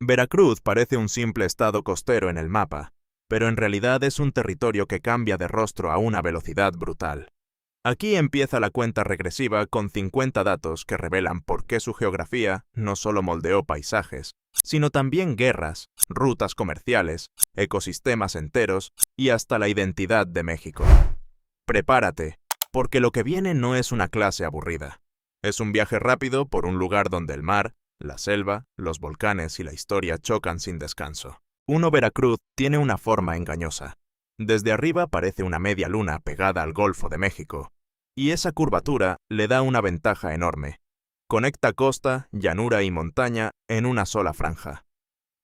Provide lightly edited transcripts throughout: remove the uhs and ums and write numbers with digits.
Veracruz parece un simple estado costero en el mapa, pero en realidad es un territorio que cambia de rostro a una velocidad brutal. Aquí empieza la cuenta regresiva con 50 datos que revelan por qué su geografía no solo moldeó paisajes, sino también guerras, rutas comerciales, ecosistemas enteros y hasta la identidad de México. Prepárate, porque lo que viene no es una clase aburrida. Es un viaje rápido por un lugar donde el mar, la selva, los volcanes y la historia chocan sin descanso. Veracruz tiene una forma engañosa. Desde arriba parece una media luna pegada al Golfo de México, y esa curvatura le da una ventaja enorme. Conecta costa, llanura y montaña en una sola franja.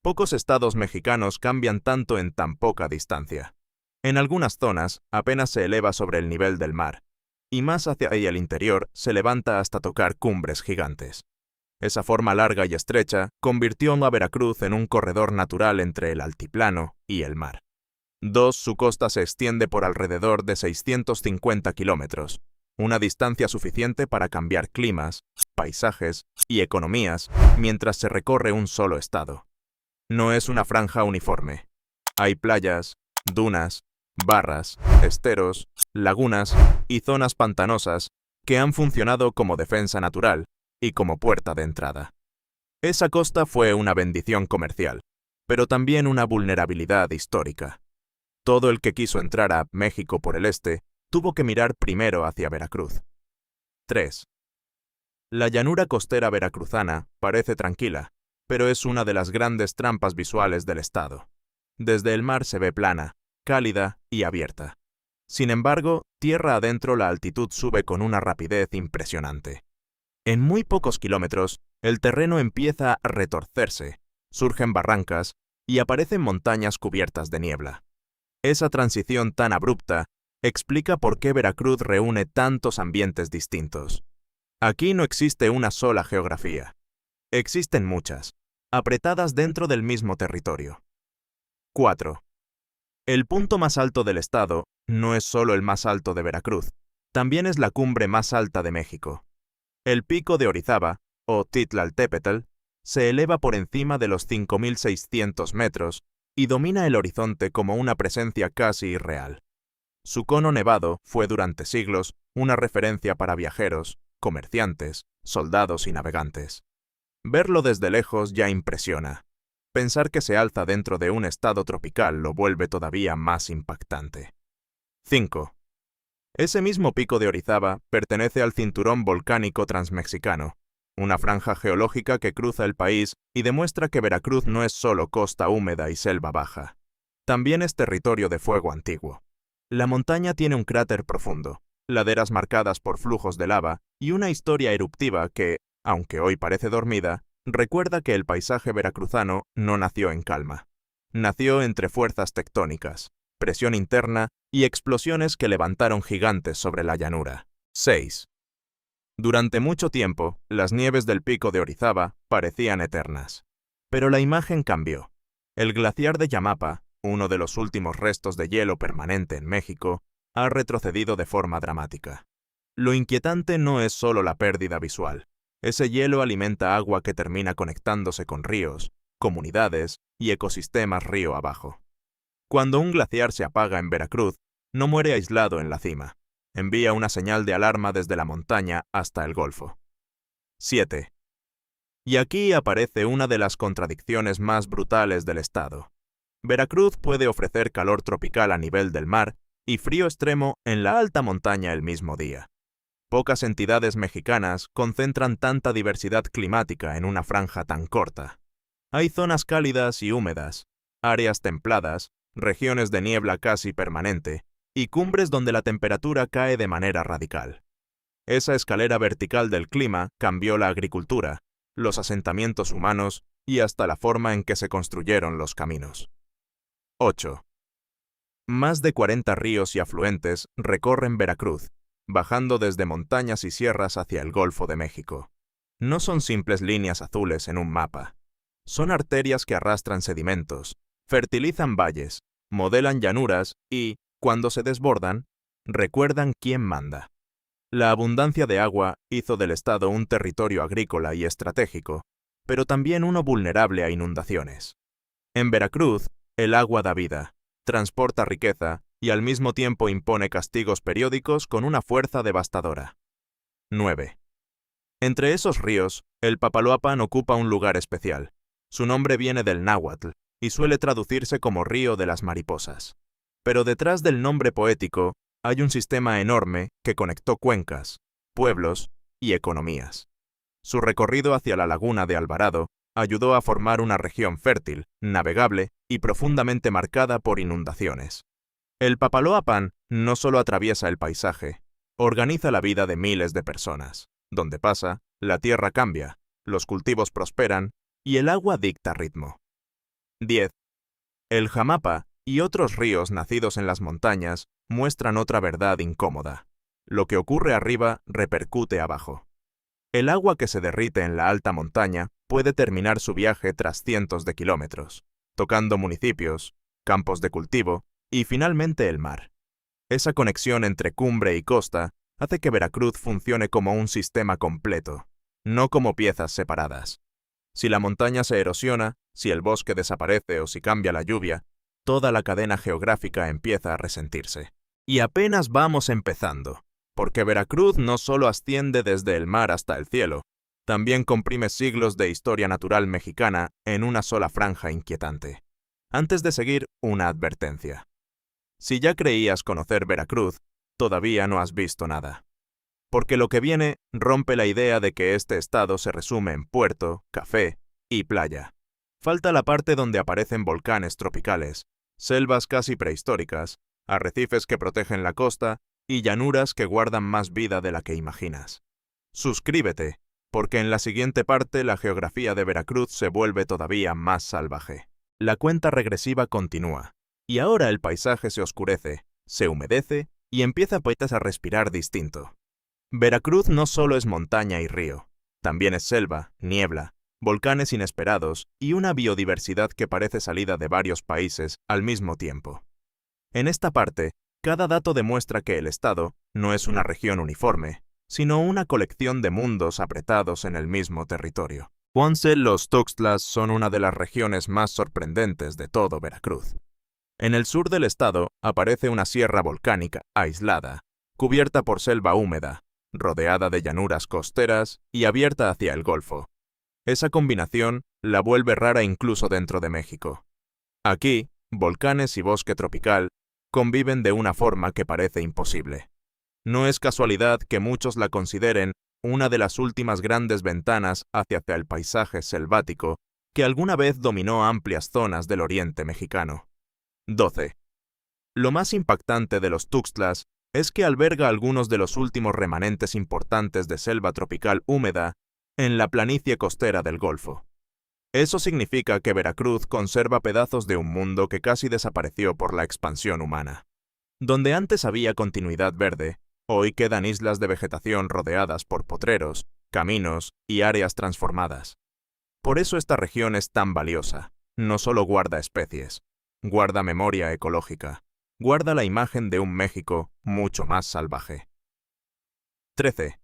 Pocos estados mexicanos cambian tanto en tan poca distancia. En algunas zonas apenas se eleva sobre el nivel del mar, y más hacia el interior se levanta hasta tocar cumbres gigantes. Esa forma larga y estrecha convirtió a Veracruz en un corredor natural entre el altiplano y el mar. Su costa se extiende por alrededor de 650 kilómetros, una distancia suficiente para cambiar climas, paisajes y economías mientras se recorre un solo estado. No es una franja uniforme. Hay playas, dunas, barras, esteros, lagunas y zonas pantanosas que han funcionado como defensa natural y como puerta de entrada. Esa costa fue una bendición comercial, pero también una vulnerabilidad histórica. Todo el que quiso entrar a México por el este tuvo que mirar primero hacia Veracruz. 3. La llanura costera veracruzana parece tranquila, pero es una de las grandes trampas visuales del estado. Desde el mar se ve plana, cálida y abierta. Sin embargo, tierra adentro la altitud sube con una rapidez impresionante. En muy pocos kilómetros, el terreno empieza a retorcerse, surgen barrancas y aparecen montañas cubiertas de niebla. Esa transición tan abrupta explica por qué Veracruz reúne tantos ambientes distintos. Aquí no existe una sola geografía. Existen muchas, apretadas dentro del mismo territorio. 4. El punto más alto del estado no es solo el más alto de Veracruz, también es la cumbre más alta de México. El pico de Orizaba, o Titlaltépetl, se eleva por encima de los 5.600 metros y domina el horizonte como una presencia casi irreal. Su cono nevado fue durante siglos una referencia para viajeros, comerciantes, soldados y navegantes. Verlo desde lejos ya impresiona. Pensar que se alza dentro de un estado tropical lo vuelve todavía más impactante. 5. Ese mismo pico de Orizaba pertenece al cinturón volcánico transmexicano, una franja geológica que cruza el país y demuestra que Veracruz no es solo costa húmeda y selva baja. También es territorio de fuego antiguo. La montaña tiene un cráter profundo, laderas marcadas por flujos de lava y una historia eruptiva que, aunque hoy parece dormida, recuerda que el paisaje veracruzano no nació en calma. Nació entre fuerzas tectónicas, presión interna y explosiones que levantaron gigantes sobre la llanura. 6. Durante mucho tiempo, las nieves del pico de Orizaba parecían eternas. Pero la imagen cambió. El glaciar de Yamapa, uno de los últimos restos de hielo permanente en México, ha retrocedido de forma dramática. Lo inquietante no es solo la pérdida visual. Ese hielo alimenta agua que termina conectándose con ríos, comunidades y ecosistemas río abajo. Cuando un glaciar se apaga en Veracruz, no muere aislado en la cima. Envía una señal de alarma desde la montaña hasta el Golfo. 7. Y aquí aparece una de las contradicciones más brutales del estado. Veracruz puede ofrecer calor tropical a nivel del mar y frío extremo en la alta montaña el mismo día. Pocas entidades mexicanas concentran tanta diversidad climática en una franja tan corta. Hay zonas cálidas y húmedas, áreas templadas, regiones de niebla casi permanente y cumbres donde la temperatura cae de manera radical. Esa escalera vertical del clima cambió la agricultura, los asentamientos humanos y hasta la forma en que se construyeron los caminos. 8. Más de 40 ríos y afluentes recorren Veracruz, bajando desde montañas y sierras hacia el Golfo de México. No son simples líneas azules en un mapa. Son arterias que arrastran sedimentos, fertilizan valles, modelan llanuras y, cuando se desbordan, recuerdan quién manda. La abundancia de agua hizo del estado un territorio agrícola y estratégico, pero también uno vulnerable a inundaciones. En Veracruz, el agua da vida, transporta riqueza y al mismo tiempo impone castigos periódicos con una fuerza devastadora. 9. Entre esos ríos, el Papaloapan ocupa un lugar especial. Su nombre viene del náhuatl y suele traducirse como río de las mariposas. Pero detrás del nombre poético hay un sistema enorme que conectó cuencas, pueblos y economías. Su recorrido hacia la laguna de Alvarado ayudó a formar una región fértil, navegable y profundamente marcada por inundaciones. El Papaloapan no solo atraviesa el paisaje, organiza la vida de miles de personas. Donde pasa, la tierra cambia, los cultivos prosperan y el agua dicta ritmo. 10. El Jamapa y otros ríos nacidos en las montañas muestran otra verdad incómoda. Lo que ocurre arriba repercute abajo. El agua que se derrite en la alta montaña puede terminar su viaje tras cientos de kilómetros, tocando municipios, campos de cultivo y finalmente el mar. Esa conexión entre cumbre y costa hace que Veracruz funcione como un sistema completo, no como piezas separadas. Si la montaña se erosiona, si el bosque desaparece o si cambia la lluvia, toda la cadena geográfica empieza a resentirse. Y apenas vamos empezando, porque Veracruz no solo asciende desde el mar hasta el cielo, también comprime siglos de historia natural mexicana en una sola franja inquietante. Antes de seguir, una advertencia. Si ya creías conocer Veracruz, todavía no has visto nada. Porque lo que viene rompe la idea de que este estado se resume en puerto, café y playa. Falta la parte donde aparecen volcanes tropicales, selvas casi prehistóricas, arrecifes que protegen la costa y llanuras que guardan más vida de la que imaginas. Suscríbete, porque en la siguiente parte la geografía de Veracruz se vuelve todavía más salvaje. La cuenta regresiva continúa, y ahora el paisaje se oscurece, se humedece y empieza a respirar distinto. Veracruz no solo es montaña y río, también es selva, niebla, volcanes inesperados y una biodiversidad que parece salida de varios países al mismo tiempo. En esta parte, cada dato demuestra que el estado no es una región uniforme, sino una colección de mundos apretados en el mismo territorio. Los Tuxtlas son una de las regiones más sorprendentes de todo Veracruz. En el sur del estado aparece una sierra volcánica aislada, cubierta por selva húmeda, rodeada de llanuras costeras y abierta hacia el Golfo. Esa combinación la vuelve rara incluso dentro de México. Aquí, volcanes y bosque tropical conviven de una forma que parece imposible. No es casualidad que muchos la consideren una de las últimas grandes ventanas hacia el paisaje selvático que alguna vez dominó amplias zonas del oriente mexicano. 12. Lo más impactante de los Tuxtlas es que alberga algunos de los últimos remanentes importantes de selva tropical húmeda en la planicie costera del Golfo. Eso significa que Veracruz conserva pedazos de un mundo que casi desapareció por la expansión humana. Donde antes había continuidad verde, hoy quedan islas de vegetación rodeadas por potreros, caminos y áreas transformadas. Por eso esta región es tan valiosa. No solo guarda especies, guarda memoria ecológica, guarda la imagen de un México mucho más salvaje. 13.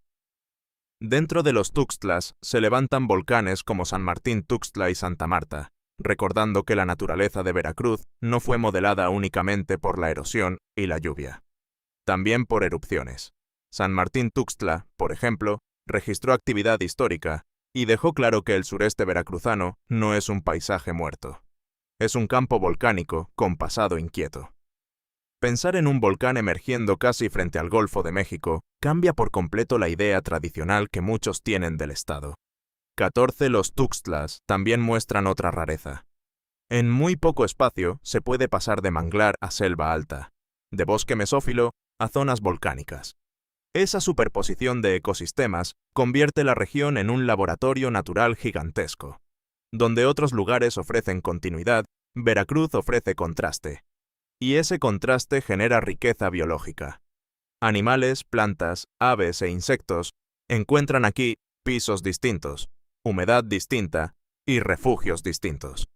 Dentro de los Tuxtlas se levantan volcanes como San Martín Tuxtla y Santa Marta, recordando que la naturaleza de Veracruz no fue modelada únicamente por la erosión y la lluvia. También por erupciones. San Martín Tuxtla, por ejemplo, registró actividad histórica y dejó claro que el sureste veracruzano no es un paisaje muerto. Es un campo volcánico con pasado inquieto. Pensar en un volcán emergiendo casi frente al Golfo de México cambia por completo la idea tradicional que muchos tienen del estado. 14. Los Tuxtlas también muestran otra rareza. En muy poco espacio se puede pasar de manglar a selva alta, de bosque mesófilo a zonas volcánicas. Esa superposición de ecosistemas convierte la región en un laboratorio natural gigantesco. Donde otros lugares ofrecen continuidad, Veracruz ofrece contraste. Y ese contraste genera riqueza biológica. Animales, plantas, aves e insectos encuentran aquí pisos distintos, humedad distinta y refugios distintos.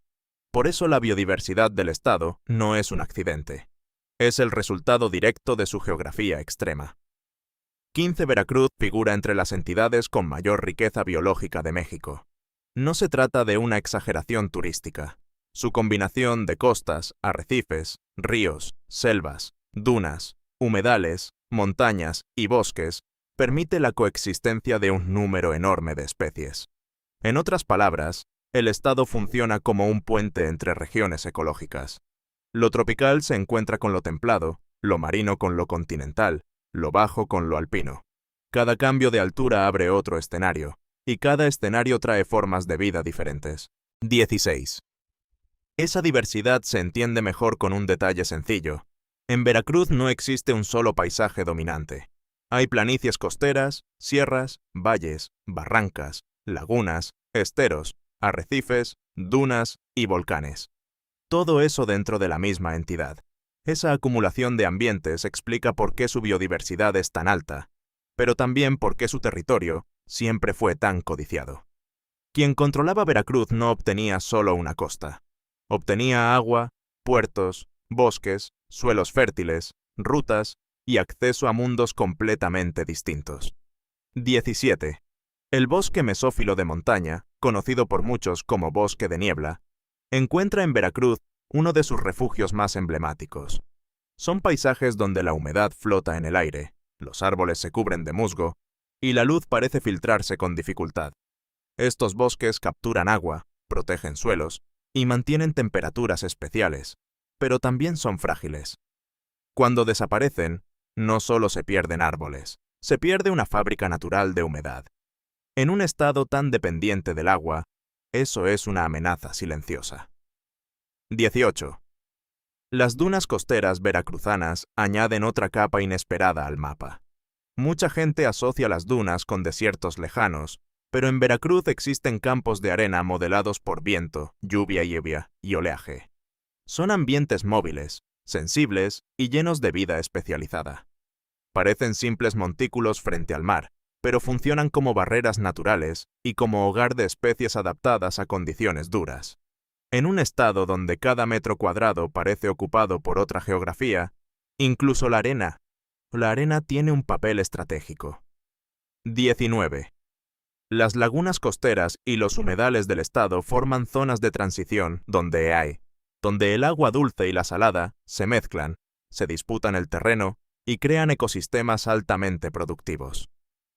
Por eso la biodiversidad del estado no es un accidente. Es el resultado directo de su geografía extrema. 15. Veracruz figura entre las entidades con mayor riqueza biológica de México. No se trata de una exageración turística. Su combinación de costas, arrecifes, ríos, selvas, dunas, humedales, montañas y bosques permite la coexistencia de un número enorme de especies. En otras palabras, el estado funciona como un puente entre regiones ecológicas. Lo tropical se encuentra con lo templado, lo marino con lo continental, lo bajo con lo alpino. Cada cambio de altura abre otro escenario, y cada escenario trae formas de vida diferentes. 16. Esa diversidad se entiende mejor con un detalle sencillo. En Veracruz no existe un solo paisaje dominante. Hay planicies costeras, sierras, valles, barrancas, lagunas, esteros, arrecifes, dunas y volcanes. Todo eso dentro de la misma entidad. Esa acumulación de ambientes explica por qué su biodiversidad es tan alta, pero también por qué su territorio siempre fue tan codiciado. Quien controlaba Veracruz no obtenía solo una costa. Obtenía agua, puertos, bosques, suelos fértiles, rutas y acceso a mundos completamente distintos. 17. El bosque mesófilo de montaña, conocido por muchos como bosque de niebla, encuentra en Veracruz uno de sus refugios más emblemáticos. Son paisajes donde la humedad flota en el aire, los árboles se cubren de musgo y la luz parece filtrarse con dificultad. Estos bosques capturan agua, protegen suelos y mantienen temperaturas especiales, pero también son frágiles. Cuando desaparecen, no solo se pierden árboles, se pierde una fábrica natural de humedad. En un estado tan dependiente del agua, eso es una amenaza silenciosa. 18. Las dunas costeras veracruzanas añaden otra capa inesperada al mapa. Mucha gente asocia las dunas con desiertos lejanos, pero en Veracruz existen campos de arena modelados por viento, lluvia y oleaje. Son ambientes móviles, sensibles y llenos de vida especializada. Parecen simples montículos frente al mar, pero funcionan como barreras naturales y como hogar de especies adaptadas a condiciones duras. En un estado donde cada metro cuadrado parece ocupado por otra geografía, incluso la arena tiene un papel estratégico. 19. Las lagunas costeras y los humedales del estado forman zonas de transición donde el agua dulce y la salada se mezclan, se disputan el terreno y crean ecosistemas altamente productivos.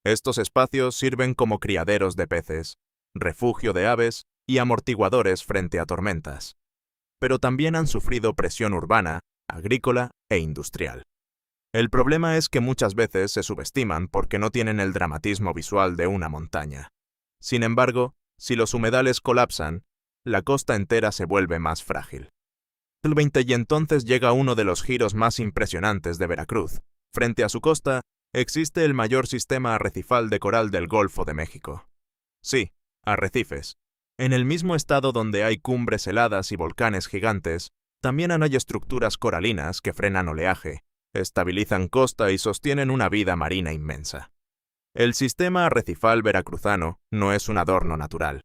Estos espacios sirven como criaderos de peces, refugio de aves y amortiguadores frente a tormentas. Pero también han sufrido presión urbana, agrícola e industrial. El problema es que muchas veces se subestiman porque no tienen el dramatismo visual de una montaña. Sin embargo, si los humedales colapsan, la costa entera se vuelve más frágil. El 20 y entonces llega uno de los giros más impresionantes de Veracruz. Frente a su costa, existe el mayor sistema arrecifal de coral del Golfo de México. Sí, arrecifes. En el mismo estado donde hay cumbres heladas y volcanes gigantes, también hay estructuras coralinas que frenan oleaje, estabilizan costa y sostienen una vida marina inmensa. El sistema arrecifal veracruzano no es un adorno natural,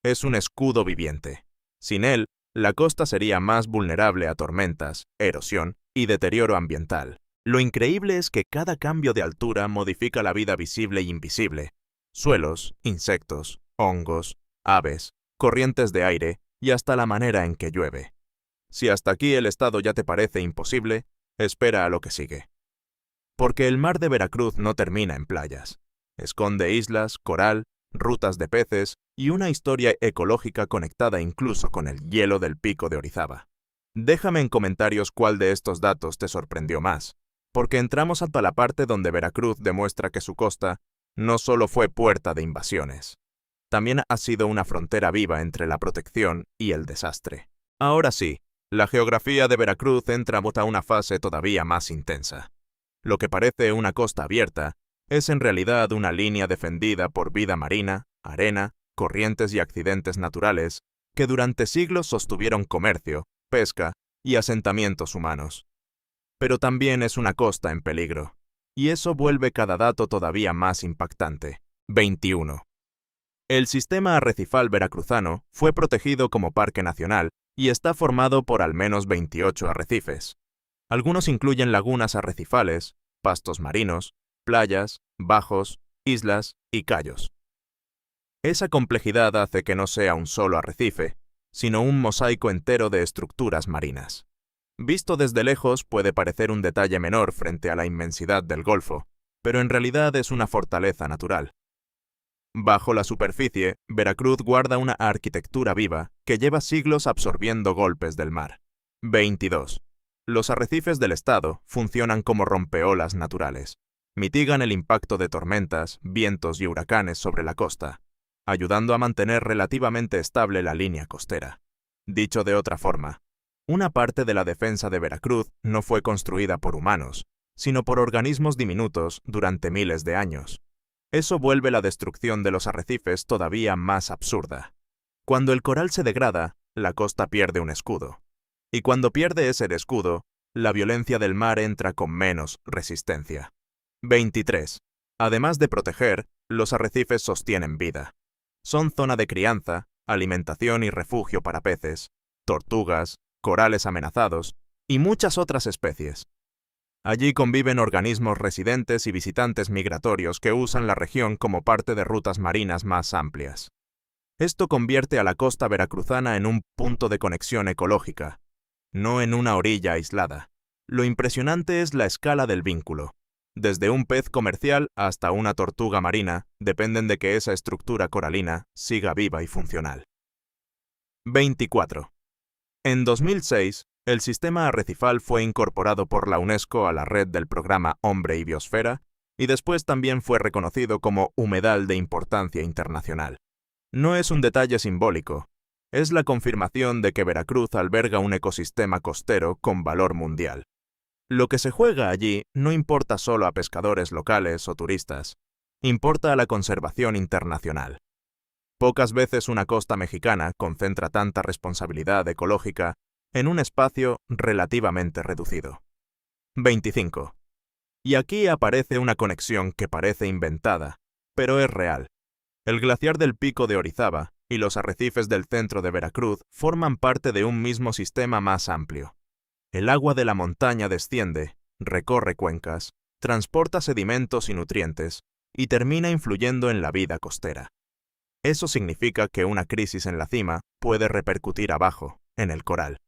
es un escudo viviente. Sin él, la costa sería más vulnerable a tormentas, erosión y deterioro ambiental. Lo increíble es que cada cambio de altura modifica la vida visible y invisible. Suelos, insectos, hongos, aves, corrientes de aire y hasta la manera en que llueve. Si hasta aquí el estado ya te parece imposible, espera a lo que sigue. Porque el mar de Veracruz no termina en playas. Esconde islas, coral, rutas de peces y una historia ecológica conectada incluso con el hielo del pico de Orizaba. Déjame en comentarios cuál de estos datos te sorprendió más, porque entramos hasta la parte donde Veracruz demuestra que su costa no solo fue puerta de invasiones, también ha sido una frontera viva entre la protección y el desastre. Ahora sí, la geografía de Veracruz entra a una fase todavía más intensa. Lo que parece una costa abierta es en realidad una línea defendida por vida marina, arena, corrientes y accidentes naturales que durante siglos sostuvieron comercio, pesca y asentamientos humanos. Pero también es una costa en peligro, y eso vuelve cada dato todavía más impactante. 21. El sistema arrecifal veracruzano fue protegido como parque nacional y está formado por al menos 28 arrecifes. Algunos incluyen lagunas arrecifales, pastos marinos, playas, bajos, islas y cayos. Esa complejidad hace que no sea un solo arrecife, sino un mosaico entero de estructuras marinas. Visto desde lejos puede parecer un detalle menor frente a la inmensidad del Golfo, pero en realidad es una fortaleza natural. Bajo la superficie, Veracruz guarda una arquitectura viva que lleva siglos absorbiendo golpes del mar. 22. Los arrecifes del estado funcionan como rompeolas naturales. Mitigan el impacto de tormentas, vientos y huracanes sobre la costa, ayudando a mantener relativamente estable la línea costera. Dicho de otra forma, una parte de la defensa de Veracruz no fue construida por humanos, sino por organismos diminutos durante miles de años. Eso vuelve la destrucción de los arrecifes todavía más absurda. Cuando el coral se degrada, la costa pierde un escudo. Y cuando pierde ese escudo, la violencia del mar entra con menos resistencia. 23. Además de proteger, los arrecifes sostienen vida. Son zona de crianza, alimentación y refugio para peces, tortugas, corales amenazados y muchas otras especies. Allí conviven organismos residentes y visitantes migratorios que usan la región como parte de rutas marinas más amplias. Esto convierte a la costa veracruzana en un punto de conexión ecológica, no en una orilla aislada. Lo impresionante es la escala del vínculo. Desde un pez comercial hasta una tortuga marina dependen de que esa estructura coralina siga viva y funcional. 24. En 2006, el sistema arrecifal fue incorporado por la UNESCO a la red del programa Hombre y Biosfera y después también fue reconocido como humedal de importancia internacional. No es un detalle simbólico, es la confirmación de que Veracruz alberga un ecosistema costero con valor mundial. Lo que se juega allí no importa solo a pescadores locales o turistas, importa a la conservación internacional. Pocas veces una costa mexicana concentra tanta responsabilidad ecológica en un espacio relativamente reducido. 25. Y aquí aparece una conexión que parece inventada, pero es real. El glaciar del Pico de Orizaba y los arrecifes del centro de Veracruz forman parte de un mismo sistema más amplio. El agua de la montaña desciende, recorre cuencas, transporta sedimentos y nutrientes, y termina influyendo en la vida costera. Eso significa que una crisis en la cima puede repercutir abajo, en el coral.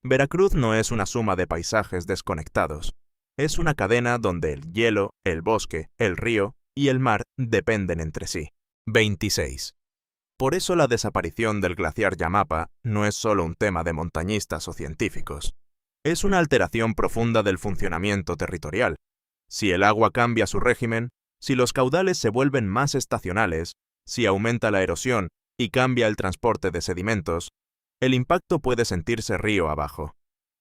Veracruz no es una suma de paisajes desconectados. Es una cadena donde el hielo, el bosque, el río y el mar dependen entre sí. 26. Por eso la desaparición del glaciar Yamapa no es solo un tema de montañistas o científicos. Es una alteración profunda del funcionamiento territorial. Si el agua cambia su régimen, si los caudales se vuelven más estacionales, si aumenta la erosión y cambia el transporte de sedimentos, el impacto puede sentirse río abajo.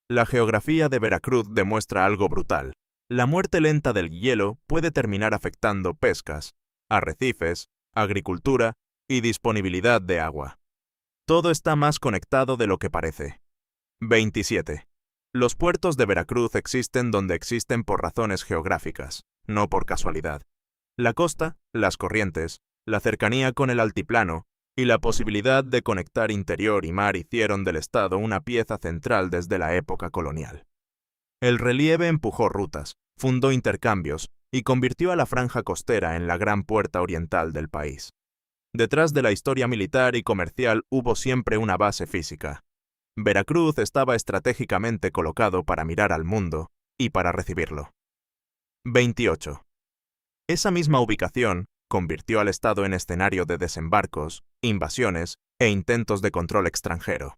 La geografía de Veracruz demuestra algo brutal. La muerte lenta del hielo puede terminar afectando pescas, arrecifes, agricultura y disponibilidad de agua. Todo está más conectado de lo que parece. 27. Los puertos de Veracruz existen donde existen por razones geográficas, no por casualidad. La costa, las corrientes, la cercanía con el altiplano y la posibilidad de conectar interior y mar hicieron del estado una pieza central desde la época colonial. El relieve empujó rutas, fundó intercambios y convirtió a la franja costera en la gran puerta oriental del país. Detrás de la historia militar y comercial hubo siempre una base física. Veracruz estaba estratégicamente colocado para mirar al mundo y para recibirlo. 28. Esa misma ubicación convirtió al estado en escenario de desembarcos, invasiones e intentos de control extranjero.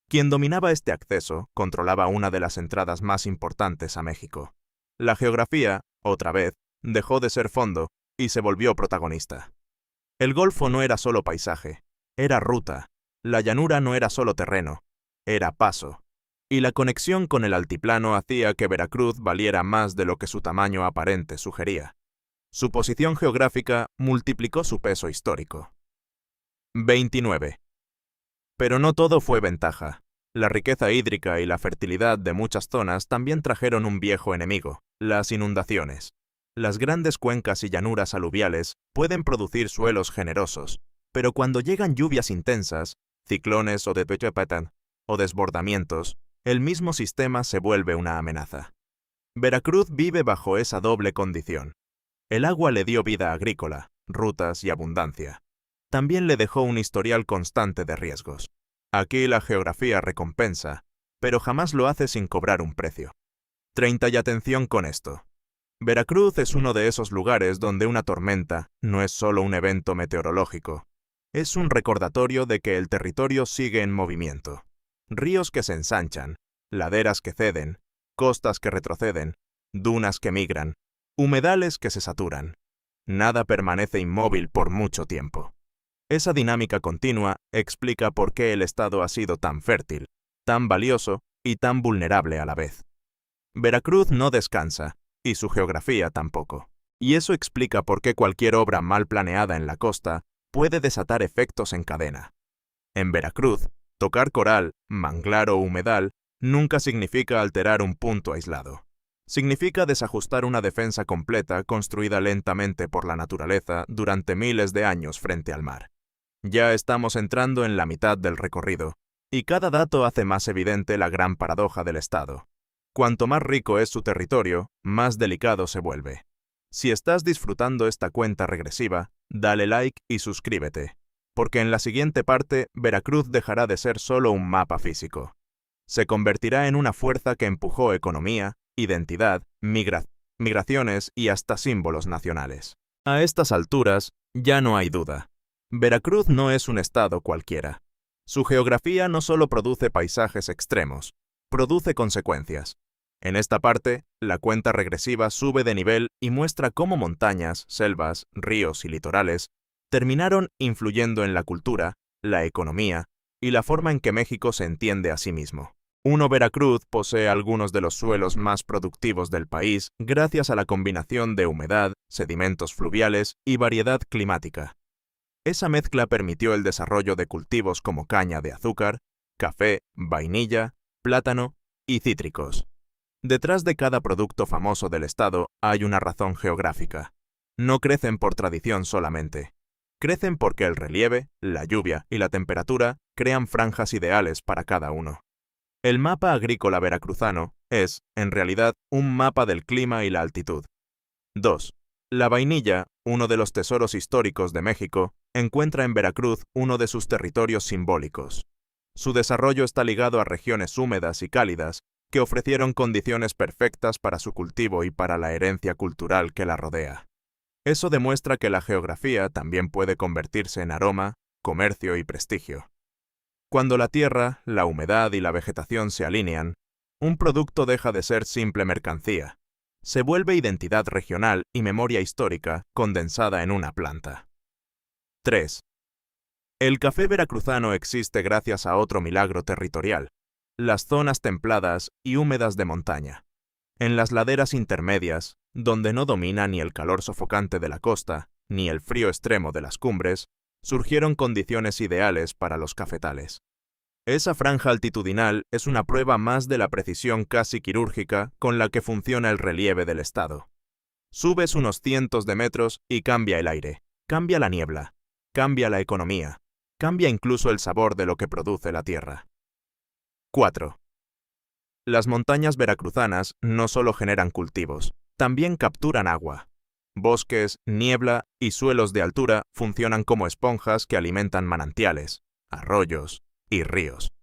Quien dominaba este acceso controlaba una de las entradas más importantes a México. La geografía, otra vez, dejó de ser fondo y se volvió protagonista. El Golfo no era solo paisaje, era ruta. La llanura no era solo terreno, era paso. Y la conexión con el altiplano hacía que Veracruz valiera más de lo que su tamaño aparente sugería. Su posición geográfica multiplicó su peso histórico. 29. Pero no todo fue ventaja. La riqueza hídrica y la fertilidad de muchas zonas también trajeron un viejo enemigo, las inundaciones. Las grandes cuencas y llanuras aluviales pueden producir suelos generosos, pero cuando llegan lluvias intensas, ciclones o desbordamientos, el mismo sistema se vuelve una amenaza. Veracruz vive bajo esa doble condición. El agua le dio vida agrícola, rutas y abundancia. también le dejó un historial constante de riesgos. Aquí la geografía recompensa, pero jamás lo hace sin cobrar un precio. 30 y atención con esto. Veracruz es uno de esos lugares donde una tormenta no es solo un evento meteorológico, es un recordatorio de que el territorio sigue en movimiento. Ríos que se ensanchan, laderas que ceden, costas que retroceden, dunas que migran, humedales que se saturan. Nada permanece inmóvil por mucho tiempo. Esa dinámica continua explica por qué el estado ha sido tan fértil, tan valioso y tan vulnerable a la vez. Veracruz no descansa, y su geografía tampoco. Y eso explica por qué cualquier obra mal planeada en la costa puede desatar efectos en cadena. En Veracruz, tocar coral, manglar o humedal nunca significa alterar un punto aislado. Significa desajustar una defensa completa construida lentamente por la naturaleza durante miles de años frente al mar. Ya estamos entrando en la mitad del recorrido, y cada dato hace más evidente la gran paradoja del estado. Cuanto más rico es su territorio, más delicado se vuelve. Si estás disfrutando esta cuenta regresiva, dale like y suscríbete, porque en la siguiente parte Veracruz dejará de ser solo un mapa físico. Se convertirá en una fuerza que empujó economía, identidad, migraciones y hasta símbolos nacionales. A estas alturas, ya no hay duda. Veracruz no es un estado cualquiera. Su geografía no solo produce paisajes extremos, produce consecuencias. En esta parte, la cuenta regresiva sube de nivel y muestra cómo montañas, selvas, ríos y litorales terminaron influyendo en la cultura, la economía y la forma en que México se entiende a sí mismo. Veracruz posee algunos de los suelos más productivos del país gracias a la combinación de humedad, sedimentos fluviales y variedad climática. Esa mezcla permitió el desarrollo de cultivos como caña de azúcar, café, vainilla, plátano y cítricos. Detrás de cada producto famoso del estado hay una razón geográfica. No crecen por tradición solamente. Crecen porque el relieve, la lluvia y la temperatura crean franjas ideales para cada uno. El mapa agrícola veracruzano es, en realidad, un mapa del clima y la altitud. 2. La vainilla, uno de los tesoros históricos de México, encuentra en Veracruz uno de sus territorios simbólicos. Su desarrollo está ligado a regiones húmedas y cálidas que ofrecieron condiciones perfectas para su cultivo y para la herencia cultural que la rodea. Eso demuestra que la geografía también puede convertirse en aroma, comercio y prestigio. Cuando la tierra, la humedad y la vegetación se alinean, un producto deja de ser simple mercancía. Se vuelve identidad regional y memoria histórica condensada en una planta. 3. El café veracruzano existe gracias a otro milagro territorial: las zonas templadas y húmedas de montaña. En las laderas intermedias, donde no domina ni el calor sofocante de la costa, ni el frío extremo de las cumbres, surgieron condiciones ideales para los cafetales. Esa franja altitudinal es una prueba más de la precisión casi quirúrgica con la que funciona el relieve del estado. Subes unos cientos de metros y cambia el aire, cambia la niebla, cambia la economía, cambia incluso el sabor de lo que produce la tierra. 4. Las montañas veracruzanas no solo generan cultivos, también capturan agua. Bosques, niebla y suelos de altura funcionan como esponjas que alimentan manantiales, arroyos y ríos.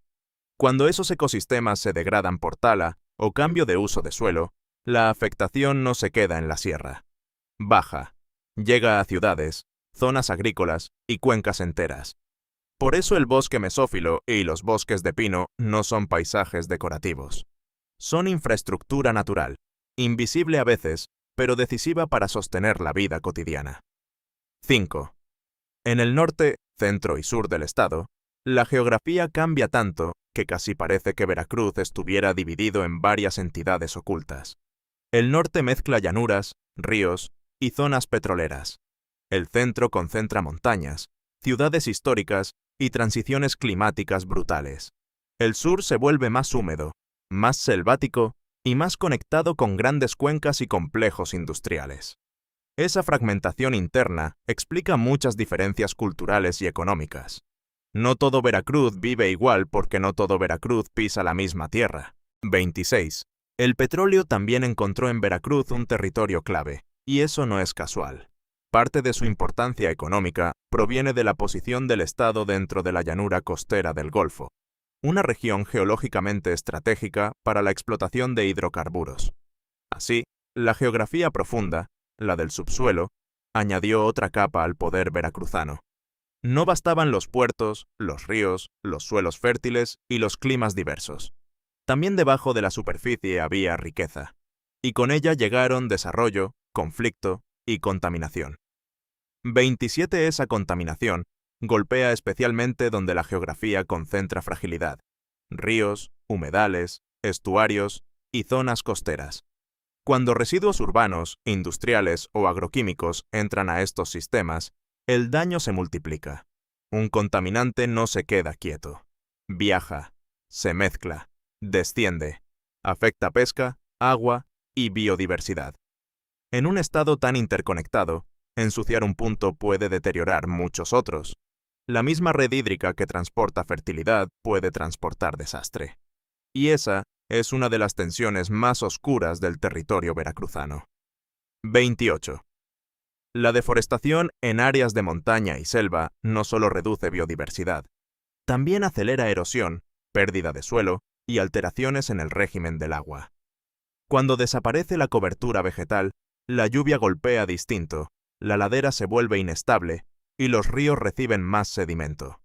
Cuando esos ecosistemas se degradan por tala o cambio de uso de suelo, la afectación no se queda en la sierra. Baja, llega a ciudades, zonas agrícolas y cuencas enteras. Por eso el bosque mesófilo y los bosques de pino no son paisajes decorativos. Son infraestructura natural, invisible a veces, pero decisiva para sostener la vida cotidiana. 5. En el norte, centro y sur del estado, la geografía cambia tanto que casi parece que Veracruz estuviera dividido en varias entidades ocultas. El norte mezcla llanuras, ríos y zonas petroleras. El centro concentra montañas, ciudades históricas y transiciones climáticas brutales. El sur se vuelve más húmedo, más selvático y más conectado con grandes cuencas y complejos industriales. Esa fragmentación interna explica muchas diferencias culturales y económicas. No todo Veracruz vive igual porque no todo Veracruz pisa la misma tierra. 26. El petróleo también encontró en Veracruz un territorio clave, y eso no es casual. Parte de su importancia económica proviene de la posición del estado dentro de la llanura costera del Golfo, una región geológicamente estratégica para la explotación de hidrocarburos. Así, la geografía profunda, la del subsuelo, añadió otra capa al poder veracruzano. No bastaban los puertos, los ríos, los suelos fértiles y los climas diversos. También debajo de la superficie había riqueza, y con ella llegaron desarrollo, conflicto y contaminación. 27. Esa contaminación golpea especialmente donde la geografía concentra fragilidad: ríos, humedales, estuarios y zonas costeras. Cuando residuos urbanos, industriales o agroquímicos entran a estos sistemas, el daño se multiplica. Un contaminante no se queda quieto. Viaja, se mezcla, desciende, afecta pesca, agua y biodiversidad. En un estado tan interconectado, ensuciar un punto puede deteriorar muchos otros. La misma red hídrica que transporta fertilidad puede transportar desastre. Y esa es una de las tensiones más oscuras del territorio veracruzano. 28. La deforestación en áreas de montaña y selva no solo reduce biodiversidad, también acelera erosión, pérdida de suelo y alteraciones en el régimen del agua. Cuando desaparece la cobertura vegetal, la lluvia golpea distinto, la ladera se vuelve inestable y los ríos reciben más sedimento.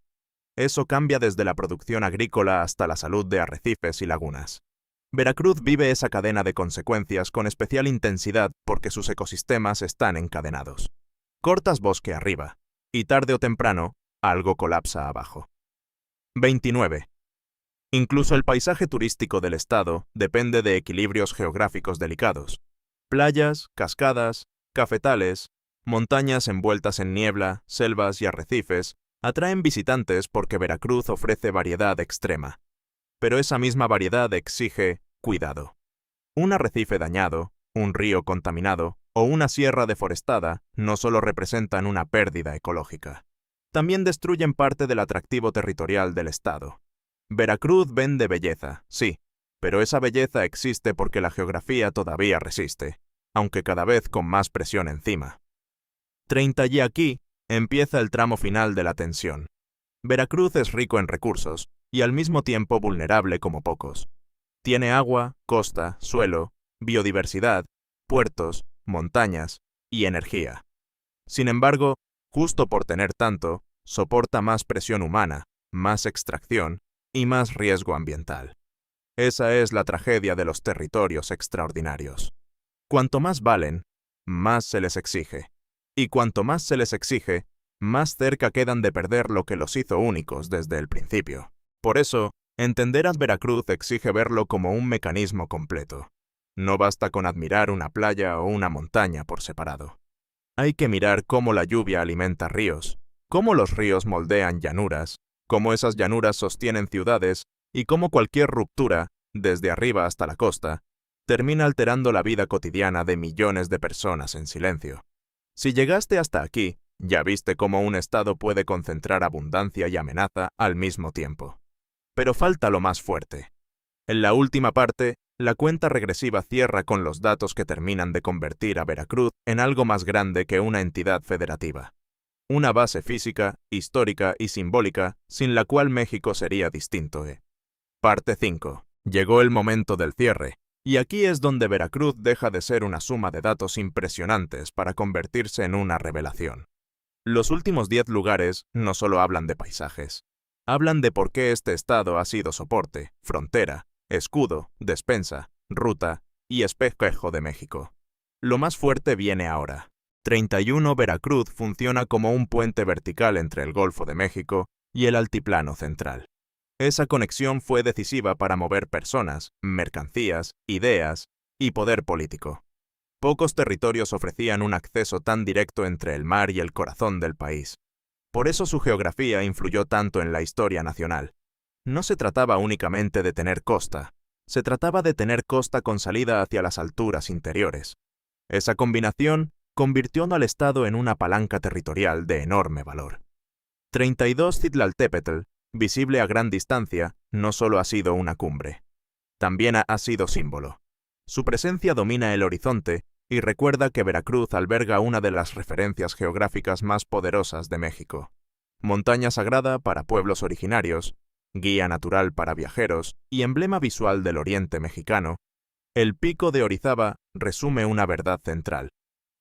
Eso cambia desde la producción agrícola hasta la salud de arrecifes y lagunas. Veracruz vive esa cadena de consecuencias con especial intensidad porque sus ecosistemas están encadenados. Cortas bosque arriba, y tarde o temprano, algo colapsa abajo. 29. Incluso el paisaje turístico del estado depende de equilibrios geográficos delicados. Playas, cascadas, cafetales, montañas envueltas en niebla, selvas y arrecifes atraen visitantes porque Veracruz ofrece variedad extrema. Pero esa misma variedad exige cuidado. Un arrecife dañado, un río contaminado o una sierra deforestada no solo representan una pérdida ecológica, también destruyen parte del atractivo territorial del estado. Veracruz vende belleza, sí, pero esa belleza existe porque la geografía todavía resiste, aunque cada vez con más presión encima. 30. Y aquí empieza el tramo final de la tensión. Veracruz es rico en recursos y al mismo tiempo vulnerable como pocos. Tiene agua, costa, suelo, biodiversidad, puertos, montañas y energía. Sin embargo, justo por tener tanto, soporta más presión humana, más extracción y más riesgo ambiental. Esa es la tragedia de los territorios extraordinarios. Cuanto más valen, más se les exige. Y cuanto más se les exige, más cerca quedan de perder lo que los hizo únicos desde el principio. Por eso, entender a Veracruz exige verlo como un mecanismo completo. No basta con admirar una playa o una montaña por separado. Hay que mirar cómo la lluvia alimenta ríos, cómo los ríos moldean llanuras, cómo esas llanuras sostienen ciudades y cómo cualquier ruptura, desde arriba hasta la costa, termina alterando la vida cotidiana de millones de personas en silencio. Si llegaste hasta aquí, ya viste cómo un estado puede concentrar abundancia y amenaza al mismo tiempo. Pero falta lo más fuerte. En la última parte, la cuenta regresiva cierra con los datos que terminan de convertir a Veracruz en algo más grande que una entidad federativa. Una base física, histórica y simbólica sin la cual México sería distinto. Parte 5. Llegó el momento del cierre, y aquí es donde Veracruz deja de ser una suma de datos impresionantes para convertirse en una revelación. Los últimos 10 lugares no solo hablan de paisajes. Hablan de por qué este estado ha sido soporte, frontera, escudo, despensa, ruta y espejo de México. Lo más fuerte viene ahora. 31. Veracruz funciona como un puente vertical entre el Golfo de México y el altiplano central. Esa conexión fue decisiva para mover personas, mercancías, ideas y poder político. Pocos territorios ofrecían un acceso tan directo entre el mar y el corazón del país. Por eso su geografía influyó tanto en la historia nacional. No se trataba únicamente de tener costa, se trataba de tener costa con salida hacia las alturas interiores. Esa combinación convirtió al estado en una palanca territorial de enorme valor. 32. Citlaltépetl, visible a gran distancia, no solo ha sido una cumbre. También ha sido símbolo. Su presencia domina el horizonte y recuerda que Veracruz alberga una de las referencias geográficas más poderosas de México. Montaña sagrada para pueblos originarios, guía natural para viajeros y emblema visual del oriente mexicano, el Pico de Orizaba resume una verdad central.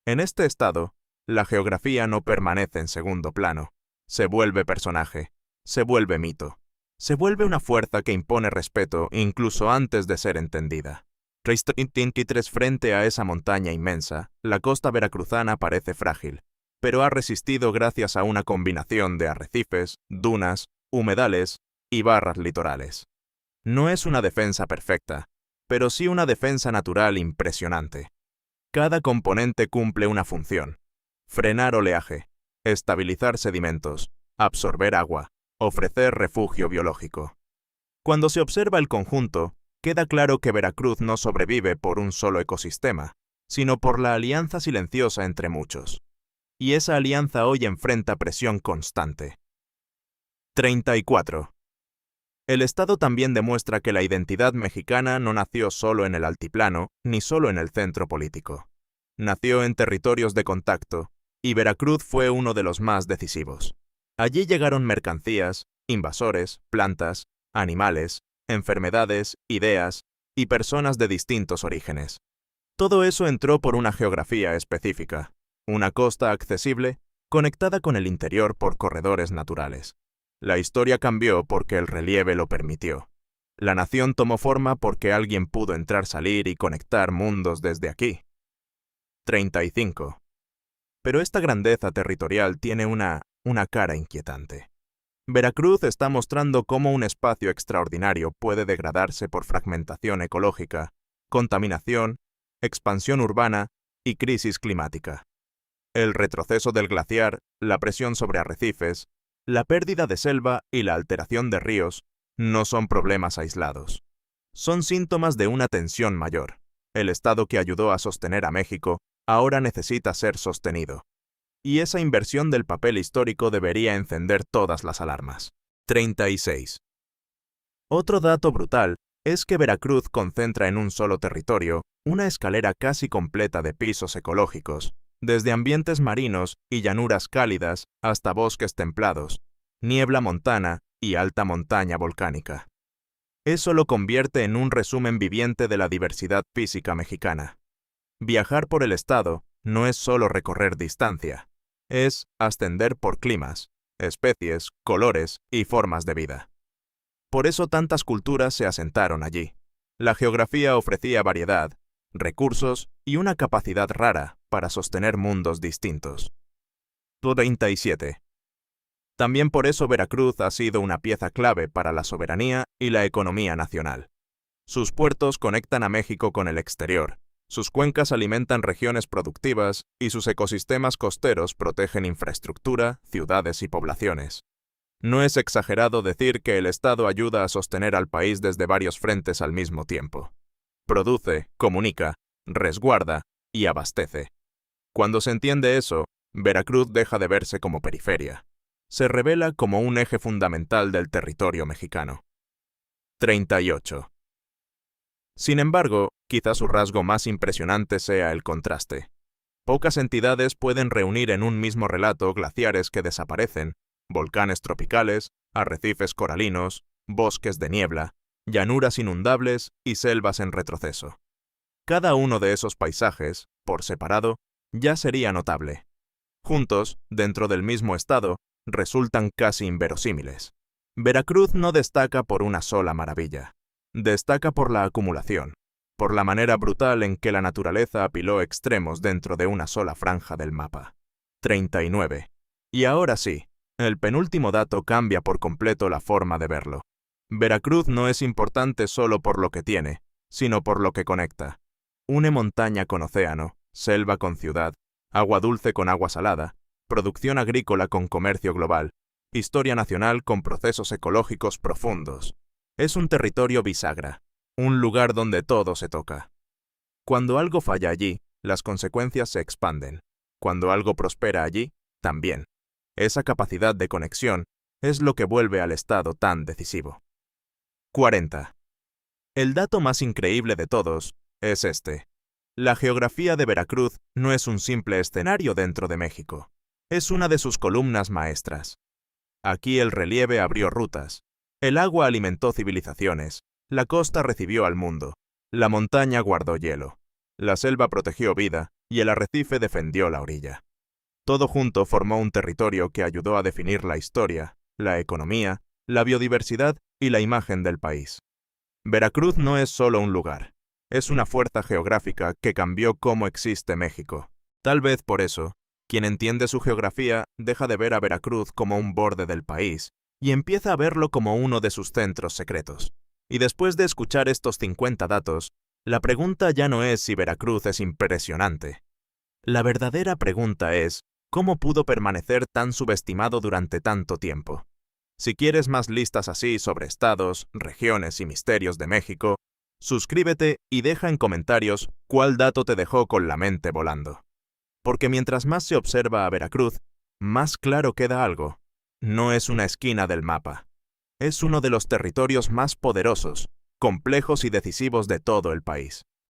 En este estado, la geografía no permanece en segundo plano, se vuelve personaje, se vuelve mito, se vuelve una fuerza que impone respeto incluso antes de ser entendida. Frente a esa montaña inmensa, la costa veracruzana parece frágil, pero ha resistido gracias a una combinación de arrecifes, dunas, humedales y barras litorales. No es una defensa perfecta, pero sí una defensa natural impresionante. Cada componente cumple una función: frenar oleaje, estabilizar sedimentos, absorber agua, ofrecer refugio biológico. Cuando se observa el conjunto, queda claro que Veracruz no sobrevive por un solo ecosistema, sino por la alianza silenciosa entre muchos. Y esa alianza hoy enfrenta presión constante. 34. El Estado también demuestra que la identidad mexicana no nació solo en el altiplano, ni solo en el centro político. Nació en territorios de contacto, y Veracruz fue uno de los más decisivos. Allí llegaron mercancías, invasores, plantas, animales, enfermedades, ideas y personas de distintos orígenes. Todo eso entró por una geografía específica, una costa accesible, conectada con el interior por corredores naturales. La historia cambió porque el relieve lo permitió. La nación tomó forma porque alguien pudo entrar, salir y conectar mundos desde aquí. 35. Pero esta grandeza territorial tiene una cara inquietante. Veracruz está mostrando cómo un espacio extraordinario puede degradarse por fragmentación ecológica, contaminación, expansión urbana y crisis climática. El retroceso del glaciar, la presión sobre arrecifes, la pérdida de selva y la alteración de ríos no son problemas aislados. Son síntomas de una tensión mayor. El Estado que ayudó a sostener a México ahora necesita ser sostenido. Y esa inversión del papel histórico debería encender todas las alarmas. 36. Otro dato brutal es que Veracruz concentra en un solo territorio una escalera casi completa de pisos ecológicos, desde ambientes marinos y llanuras cálidas hasta bosques templados, niebla montana y alta montaña volcánica. Eso lo convierte en un resumen viviente de la diversidad física mexicana. Viajar por el estado no es solo recorrer distancia, es ascender por climas, especies, colores y formas de vida. Por eso tantas culturas se asentaron allí. La geografía ofrecía variedad, recursos y una capacidad rara para sostener mundos distintos. 37. También por eso Veracruz ha sido una pieza clave para la soberanía y la economía nacional. Sus puertos conectan a México con el exterior, sus cuencas alimentan regiones productivas y sus ecosistemas costeros protegen infraestructura, ciudades y poblaciones. No es exagerado decir que el Estado ayuda a sostener al país desde varios frentes al mismo tiempo. Produce, comunica, resguarda y abastece. Cuando se entiende eso, Veracruz deja de verse como periferia. Se revela como un eje fundamental del territorio mexicano. 38. Sin embargo, quizá su rasgo más impresionante sea el contraste. Pocas entidades pueden reunir en un mismo relato glaciares que desaparecen, volcanes tropicales, arrecifes coralinos, bosques de niebla, llanuras inundables y selvas en retroceso. Cada uno de esos paisajes, por separado, ya sería notable. Juntos, dentro del mismo estado, resultan casi inverosímiles. Veracruz no destaca por una sola maravilla. Destaca por la acumulación, por la manera brutal en que la naturaleza apiló extremos dentro de una sola franja del mapa. 39. Y ahora sí, el penúltimo dato cambia por completo la forma de verlo. Veracruz no es importante solo por lo que tiene, sino por lo que conecta. Une montaña con océano, selva con ciudad, agua dulce con agua salada, producción agrícola con comercio global, historia nacional con procesos ecológicos profundos. Es un territorio bisagra, un lugar donde todo se toca. Cuando algo falla allí, las consecuencias se expanden. Cuando algo prospera allí, también. Esa capacidad de conexión es lo que vuelve al Estado tan decisivo. 40. El dato más increíble de todos es este. La geografía de Veracruz no es un simple escenario dentro de México. Es una de sus columnas maestras. Aquí el relieve abrió rutas, el agua alimentó civilizaciones, la costa recibió al mundo, la montaña guardó hielo, la selva protegió vida y el arrecife defendió la orilla. Todo junto formó un territorio que ayudó a definir la historia, la economía, la biodiversidad y la imagen del país. Veracruz no es solo un lugar, es una fuerza geográfica que cambió cómo existe México. Tal vez por eso, quien entiende su geografía deja de ver a Veracruz como un borde del país y empieza a verlo como uno de sus centros secretos. Y después de escuchar estos 50 datos, la pregunta ya no es si Veracruz es impresionante. La verdadera pregunta es, ¿cómo pudo permanecer tan subestimado durante tanto tiempo? Si quieres más listas así sobre estados, regiones y misterios de México, suscríbete y deja en comentarios cuál dato te dejó con la mente volando. Porque mientras más se observa a Veracruz, más claro queda algo. No es una esquina del mapa. Es uno de los territorios más poderosos, complejos y decisivos de todo el país.